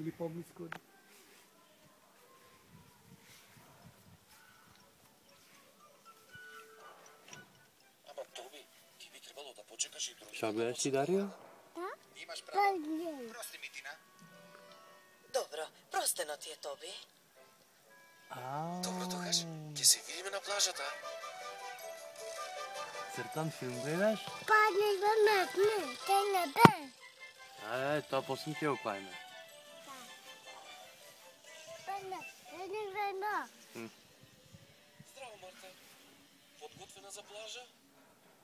Или по-близко. Ама Тоби, ти би trebalo да почекаш и други. Šta gledaš ti, Dario? Da? Имаш право. Gledaj. Прости ми, Тина. Dobro, prosteno ti je, Tobi. Добро тогаш, ќе се видиме на плажата. Crtan film gledaš? Pa ne znam, ne, te ne be. To poslije ti oklajme. Pa ne znam. Здраво, Марта. Подготвена за плажа?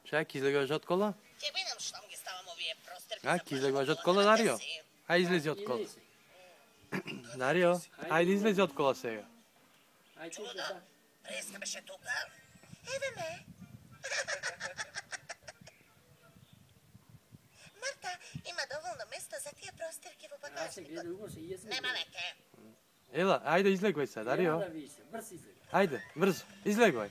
Čak, izlegavaš od kola? Ќе видам штом ги ставам овие простерки. Ak, izlegavaš od kola, Dario? Ajde, izlezi od kola. Dario, ajde, izlezi od kola сега. Чудо, Преска беше тука. Еве ме. Марта, има доволно место за тия простерки во багажникот. Нема веќе. Ела, ajde, izlegvaj se, Dario. Brz izgleda. Ajde, brzo, izlegvaj.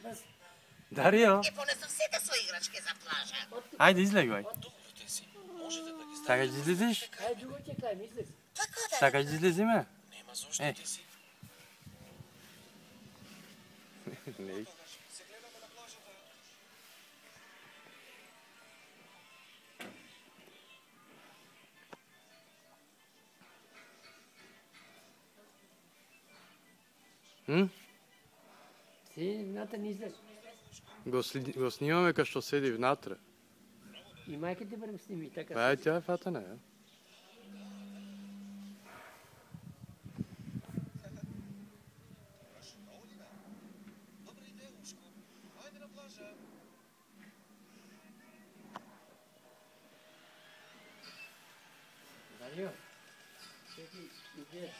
Dario, Ќе понесам сите своји играчки за плажа. ajde, izlegvaj. Добро те си. Можете да ги Sakaj da izleziš? Aj, drugo čekaj, misliš? Како да? Sakaj da izlezime? Нема зошто Е. ти си. Ne. Се гледаме на плажата. Си, ната не излез. Го snimame kao što sedi vnatre. И майка ти бъде сними, така. Pa ja tja fatane, ja. Добра идея, Ушко. Ајде на плажа. Дарио, чекай, иде.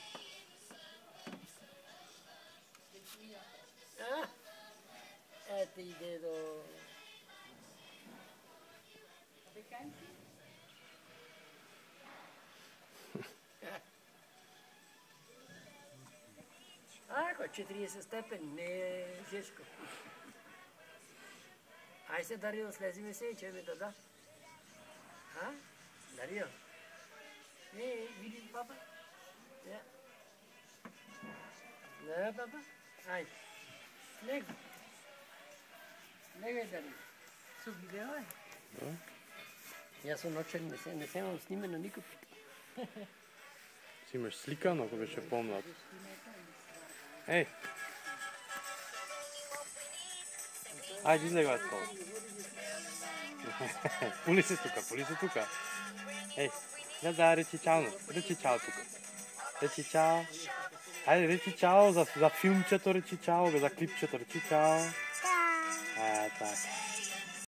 Ето иде до... Ако 40 степени, не е жешко. Ай се, Дарио, слезиме се и че ми да. А? Дарио? Види папа? Ja. Ne, papa? Ajde. Nego. Nego je Darija. Su video je? Ja sam noćer ne snimam snimeno nikog. Si imaš slikano ako беше помлад. Ej. Ajde, izlegaj od kola. Puli se tuka. Ej, da, reći čao, reći čao tuka. Reći čao. Ajde, reći čao za filmčeto, reći čao, za klipčeto, reći čao. Da. Tak.